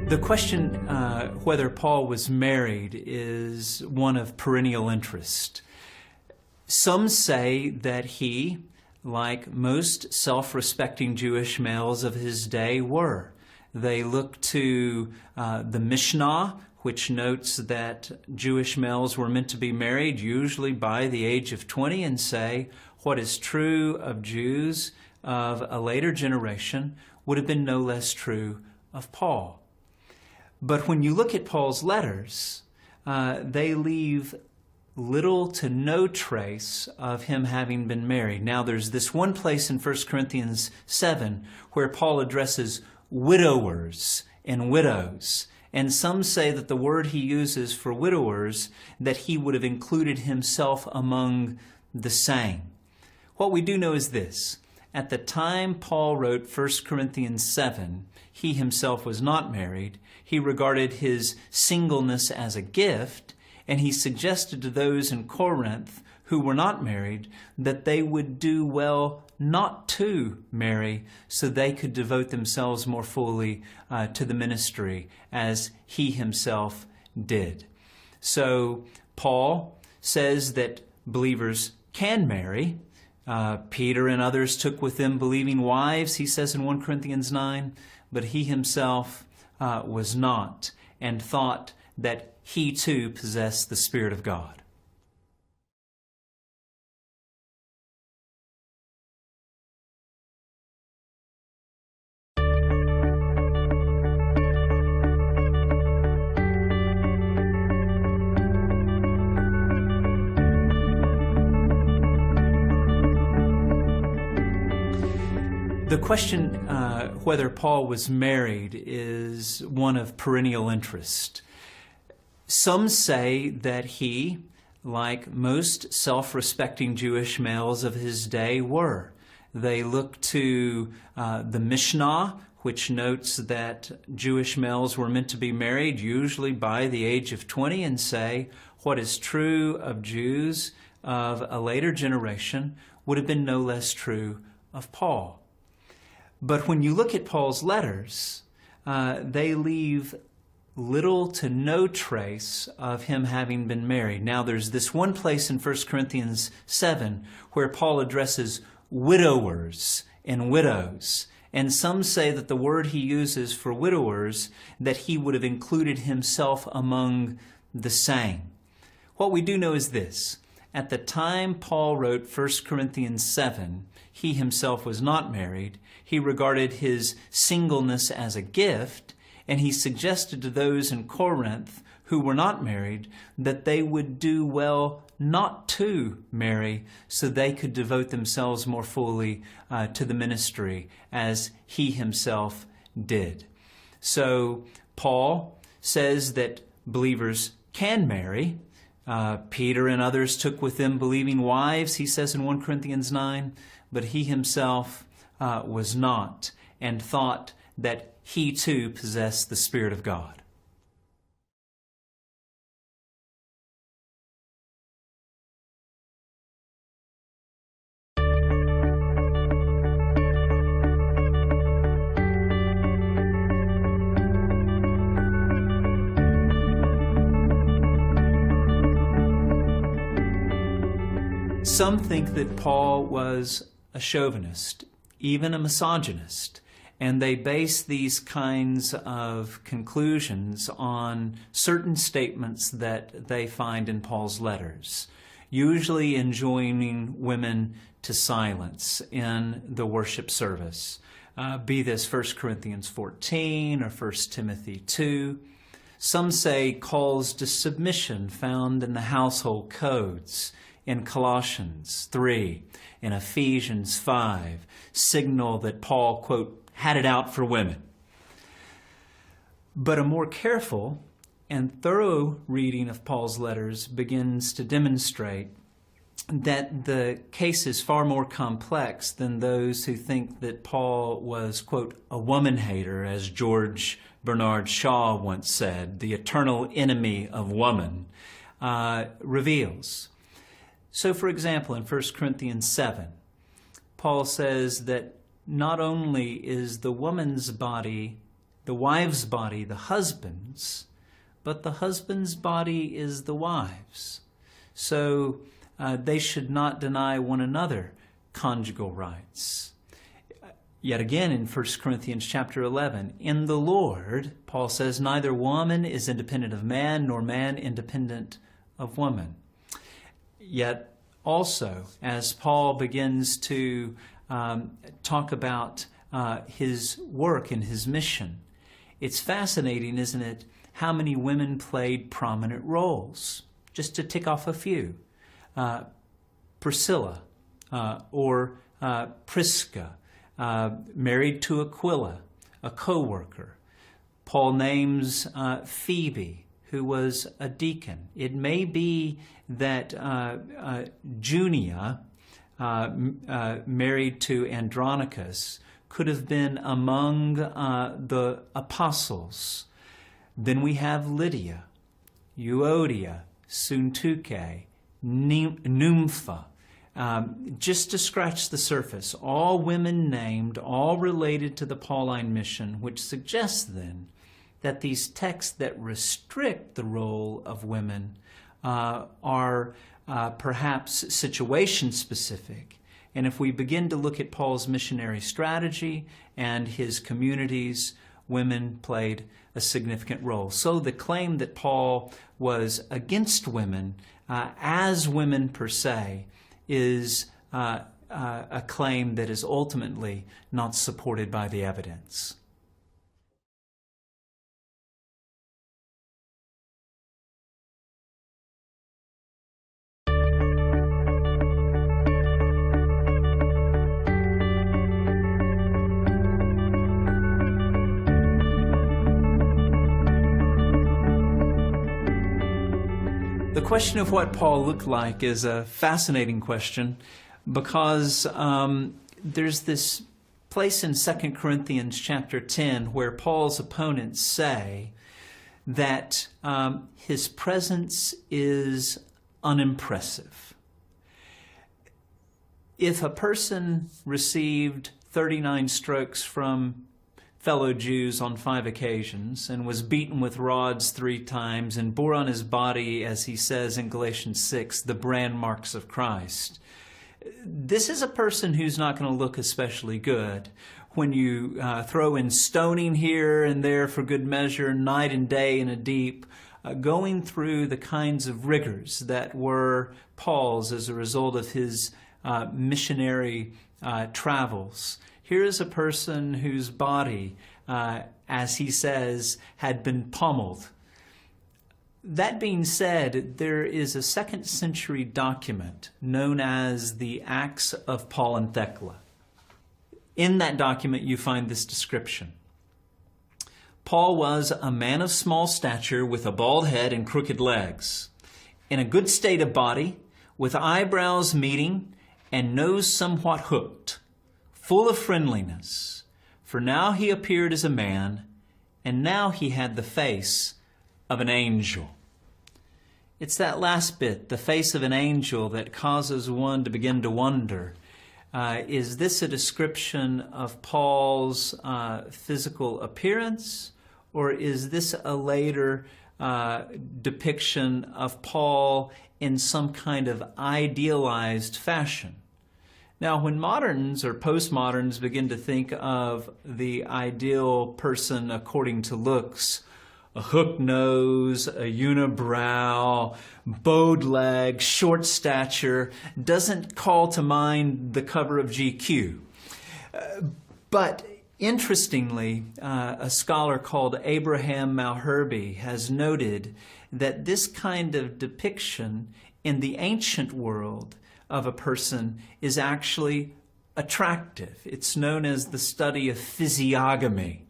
The question whether Paul was married is one of perennial interest. Some say that he, like most self-respecting Jewish males of his day, were. They look to the Mishnah, which notes that Jewish males were meant to be married usually by the age of 20, and say what is true of Jews of a later generation would have been no less true of Paul. But when you look at Paul's letters, they leave little to no trace of him having been married. Now, there's this one place in 1 Corinthians 7 where Paul addresses widowers and widows. And some say that the word he uses for widowers, that he would have included himself among the same. What we do know is this. At the time Paul wrote 1 Corinthians 7, he himself was not married. He regarded his singleness as a gift, and he suggested to those in Corinth who were not married that they would do well not to marry so they could devote themselves more fully to the ministry as he himself did. So Paul says that believers can marry. Peter and others took with them believing wives, he says in 1 Corinthians 9, but he himself was not, and thought that he too possessed the Spirit of God. The question whether Paul was married is one of perennial interest. Some say that he, like most self-respecting Jewish males of his day, were. They look to the Mishnah, which notes that Jewish males were meant to be married usually by the age of 20, and say what is true of Jews of a later generation would have been no less true of Paul. But when you look at Paul's letters, they leave little to no trace of him having been married. Now, there's this one place in 1 Corinthians 7 where Paul addresses widowers and widows. And some say that the word he uses for widowers, that he would have included himself among the same. What we do know is this. At the time Paul wrote 1 Corinthians 7, he himself was not married. He regarded his singleness as a gift, and he suggested to those in Corinth who were not married that they would do well not to marry so they could devote themselves more fully to the ministry as he himself did. So Paul says that believers can marry. Peter and others took with them believing wives, he says in 1 Corinthians 9, but he himself was not, and thought that he too possessed the Spirit of God. Some think that Paul was a chauvinist, even a misogynist, and they base these kinds of conclusions on certain statements that they find in Paul's letters, usually enjoining women to silence in the worship service, be this 1 Corinthians 14 or 1 Timothy 2. Some say calls to submission found in the household codes, in Colossians 3, in Ephesians 5, signal that Paul, quote, had it out for women. But a more careful and thorough reading of Paul's letters begins to demonstrate that the case is far more complex than those who think that Paul was, quote, a woman hater, as George Bernard Shaw once said, the eternal enemy of woman, reveals. So, for example, in 1 Corinthians 7, Paul says that not only is the woman's body the wife's body the husband's, but the husband's body is the wife's. So they should not deny one another conjugal rights. Yet again in 1 Corinthians chapter 11, in the Lord, Paul says, neither woman is independent of man, nor man independent of woman. Yet also, as Paul begins to talk about his work and his mission, it's fascinating, isn't it, how many women played prominent roles. Just to tick off a few. Priscilla or Prisca, married to Aquila, a co-worker. Paul names Phoebe, who was a deacon. It may be that Junia, married to Andronicus, could have been among the apostles. Then we have Lydia, Euodia, Syntyche, Nympha. Just to scratch the surface, all women named, all related to the Pauline mission, which suggests then that these texts that restrict the role of women are perhaps situation specific. And if we begin to look at Paul's missionary strategy and his communities, women played a significant role. So the claim that Paul was against women as women per se is a claim that is ultimately not supported by the evidence. The question of what Paul looked like is a fascinating question because there's this place in 2 Corinthians chapter 10 where Paul's opponents say that his presence is unimpressive. If a person received 39 strokes from fellow Jews on 5 occasions and was beaten with rods 3 times and bore on his body, as he says in Galatians 6, the brand marks of Christ. This is a person who's not going to look especially good. When you throw in stoning here and there for good measure, night and day in a deep, going through the kinds of rigors that were Paul's as a result of his missionary travels. Here is a person whose body, as he says, had been pummeled. That being said, there is a 2nd century document known as the Acts of Paul and Thecla. In that document, you find this description. Paul was a man of small stature with a bald head and crooked legs, in a good state of body, with eyebrows meeting and nose somewhat hooked, full of friendliness, for now he appeared as a man, and now he had the face of an angel. It's that last bit, the face of an angel, that causes one to begin to wonder, is this a description of Paul's physical appearance, or is this a later depiction of Paul in some kind of idealized fashion? Now, when moderns or postmoderns begin to think of the ideal person according to looks, a hooked nose, a unibrow, bowed legs, short stature, doesn't call to mind the cover of GQ. But interestingly, a scholar called Abraham Malherbe has noted that this kind of depiction in the ancient world of a person is actually attractive. It's known as the study of physiognomy.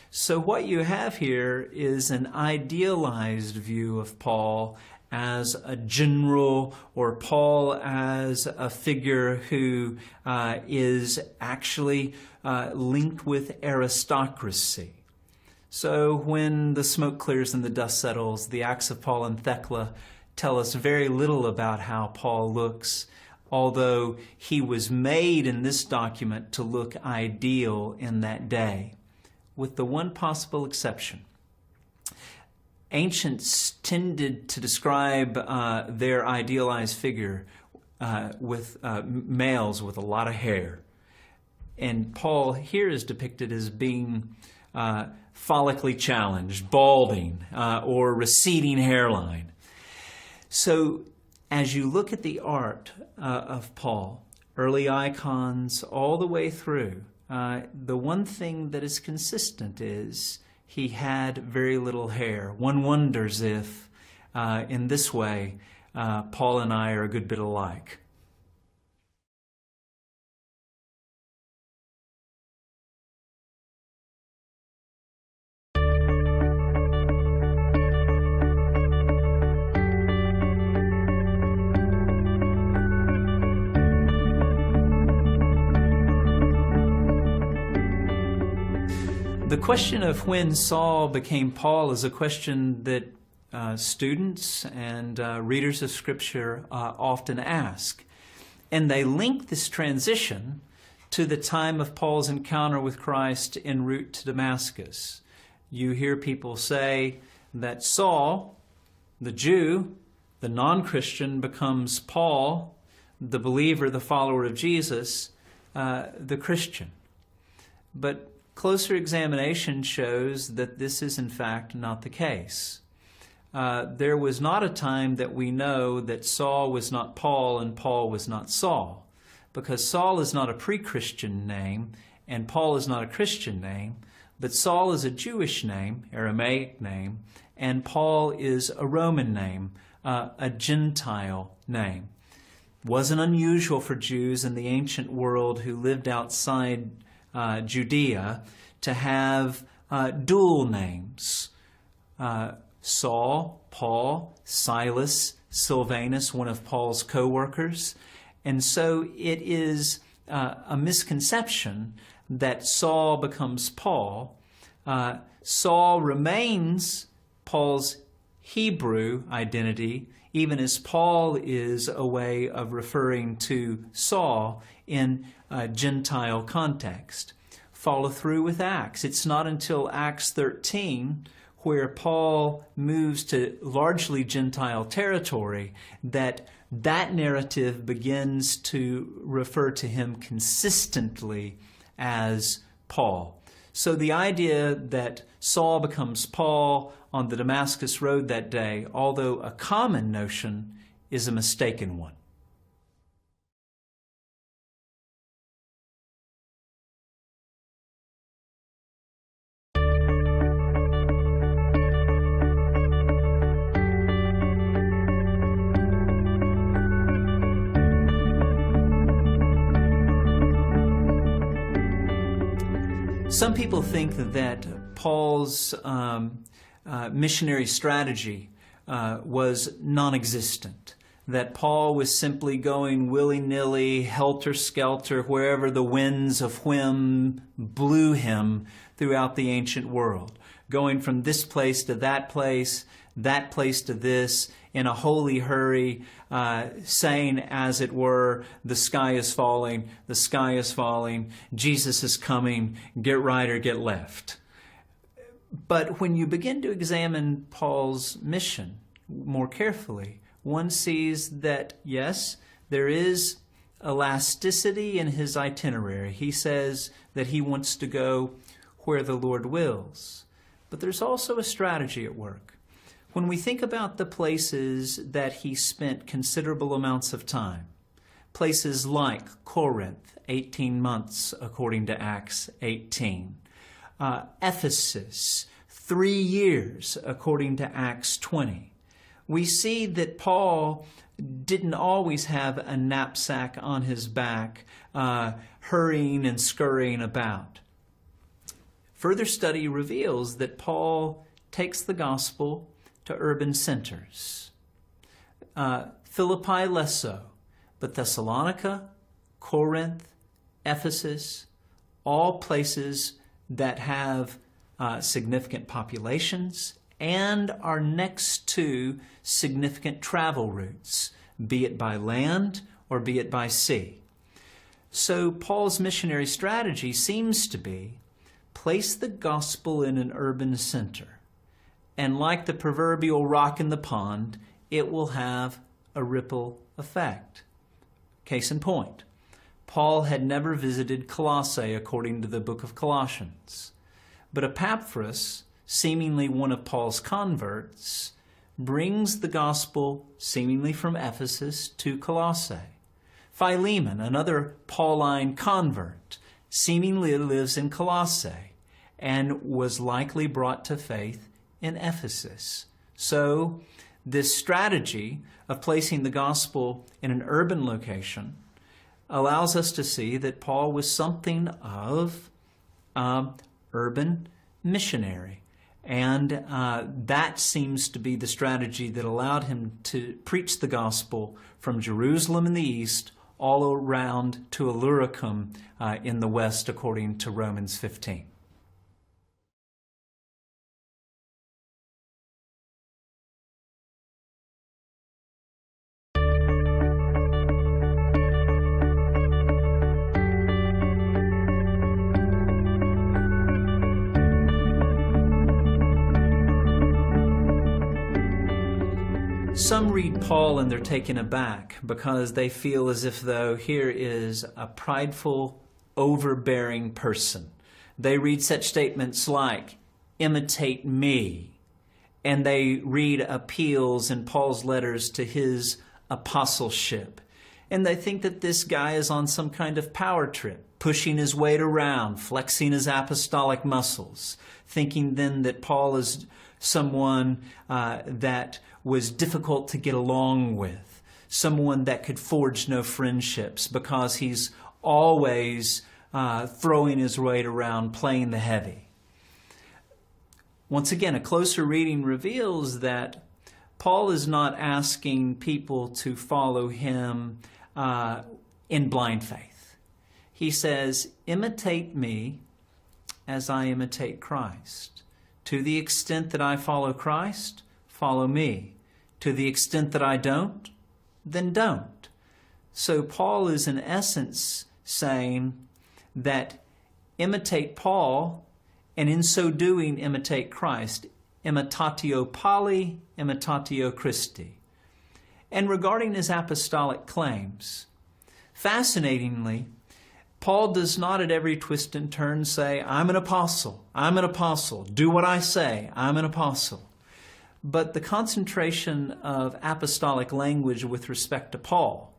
So what you have here is an idealized view of Paul as a general, or Paul as a figure who is actually linked with aristocracy. So when the smoke clears and the dust settles, the Acts of Paul and Thecla tell us very little about how Paul looks, although he was made in this document to look ideal in that day. with the one possible exception. Ancients tended to describe their idealized figure with males with a lot of hair. And Paul here is depicted as being follically challenged, balding, or receding hairline. So as you look at the art of Paul, early icons all the way through, the one thing that is consistent is he had very little hair. One wonders if, in this way, Paul and I are a good bit alike. The question of when Saul became Paul is a question that students and readers of Scripture often ask. And they link this transition to the time of Paul's encounter with Christ en route to Damascus. You hear people say that Saul, the Jew, the non-Christian, becomes Paul, the believer, the follower of Jesus, the Christian. But closer examination shows that this is in fact not the case. There was not a time that we know that Saul was not Paul and Paul was not Saul, because Saul is not a pre-Christian name and Paul is not a Christian name, but Saul is a Jewish name, Aramaic name, and Paul is a Roman name, a Gentile name. It wasn't unusual for Jews in the ancient world who lived outside Judea to have dual names. Saul, Paul, Silas, Silvanus, one of Paul's co-workers. And so it is a misconception that Saul becomes Paul. Saul remains Paul's Hebrew identity, even as Paul is a way of referring to Saul in a Gentile context. Follow through with Acts. It's not until Acts 13, where Paul moves to largely Gentile territory, that narrative begins to refer to him consistently as Paul. So the idea that Saul becomes Paul on the Damascus road that day, although a common notion, is a mistaken one. Some people think that Paul's missionary strategy was non-existent, that Paul was simply going willy-nilly, helter-skelter, wherever the winds of whim blew him throughout the ancient world, going from this place to that place to this, in a holy hurry, saying, as it were, the sky is falling, Jesus is coming, get right or get left. But when you begin to examine Paul's mission more carefully, one sees that, yes, there is elasticity in his itinerary. He says that he wants to go where the Lord wills. But there's also a strategy at work. When we think about the places that he spent considerable amounts of time, places like Corinth, 18 months according to Acts 18, Ephesus, 3 years according to Acts 20, we see that Paul didn't always have a knapsack on his back, hurrying and scurrying about. Further study reveals that Paul takes the gospel to urban centers. Philippi less so, but Thessalonica, Corinth, Ephesus, all places that have significant populations and are next to significant travel routes, be it by land or be it by sea. So Paul's missionary strategy seems to be place the gospel in an urban center, and like the proverbial rock in the pond, it will have a ripple effect. Case in point, Paul had never visited Colossae according to the book of Colossians, but Epaphras, seemingly one of Paul's converts, brings the gospel seemingly from Ephesus to Colossae. Philemon, another Pauline convert, seemingly lives in Colossae and was likely brought to faith in Ephesus. So this strategy of placing the gospel in an urban location allows us to see that Paul was something of an urban missionary. And that seems to be the strategy that allowed him to preach the gospel from Jerusalem in the east all around to Illyricum in the west, according to Romans 15. Some read Paul and they're taken aback because they feel as if though here is a prideful, overbearing person. They read such statements like, imitate me, and they read appeals in Paul's letters to his apostleship. And they think that this guy is on some kind of power trip, pushing his weight around, flexing his apostolic muscles, thinking then that Paul is someone that was difficult to get along with, someone that could forge no friendships because he's always throwing his weight around, playing the heavy. Once again, a closer reading reveals that Paul is not asking people to follow him in blind faith. He says, imitate me as I imitate Christ. To the extent that I follow Christ, follow me. To the extent that I don't, then don't. So Paul is in essence saying that imitate Paul, and in so doing imitate Christ. Imitatio Pauli, imitatio Christi. And regarding his apostolic claims, fascinatingly, Paul does not at every twist and turn say, I'm an apostle, do what I say, I'm an apostle. But the concentration of apostolic language with respect to Paul,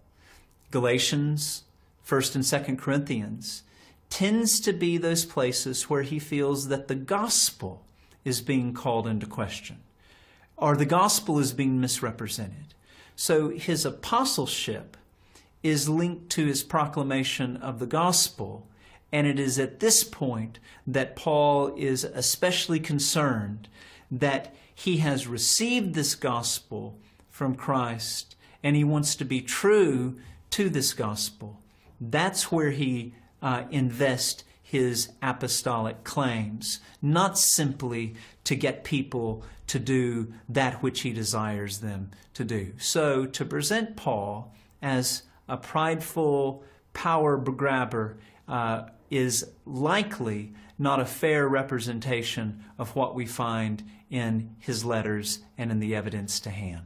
Galatians, 1st and 2nd Corinthians, tends to be those places where he feels that the gospel is being called into question, or the gospel is being misrepresented. So his apostleship is linked to his proclamation of the gospel, and it is at this point that Paul is especially concerned that he has received this gospel from Christ, and he wants to be true to this gospel. That's where he invests his apostolic claims, not simply to get people to do that which he desires them to do. So to present Paul as a prideful power grabber is likely not a fair representation of what we find in his letters and in the evidence to hand.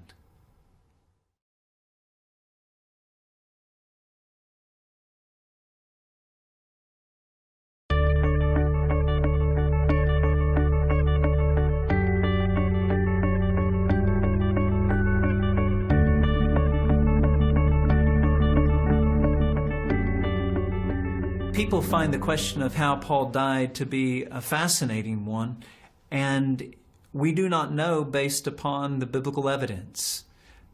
People find the question of how Paul died to be a fascinating one, and we do not know based upon the biblical evidence.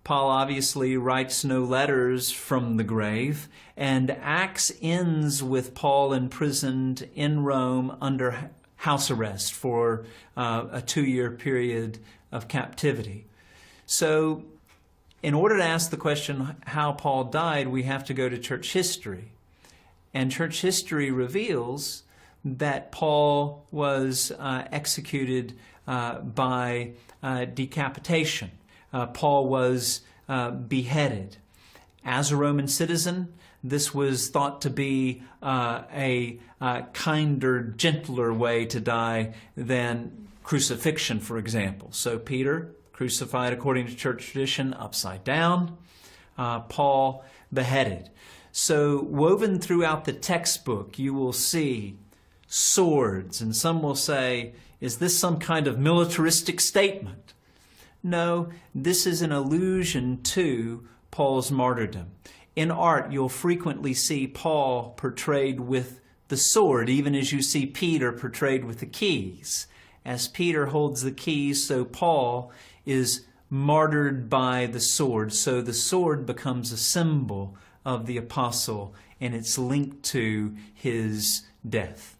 Paul obviously writes no letters from the grave, and Acts ends with Paul imprisoned in Rome under house arrest for a 2-year period of captivity. So in order to ask the question how Paul died, we have to go to church history. And church history reveals that Paul was executed by decapitation. Paul was beheaded. As a Roman citizen, this was thought to be a kinder, gentler way to die than crucifixion, for example. So Peter, crucified according to church tradition, upside down. Paul, beheaded. So woven throughout the textbook, you will see swords, and some will say, is this some kind of militaristic statement? No, this is an allusion to Paul's martyrdom. In art, you'll frequently see Paul portrayed with the sword, even as you see Peter portrayed with the keys. As Peter holds the keys, so Paul is martyred by the sword. So the sword becomes a symbol of the apostle, and it's linked to his death.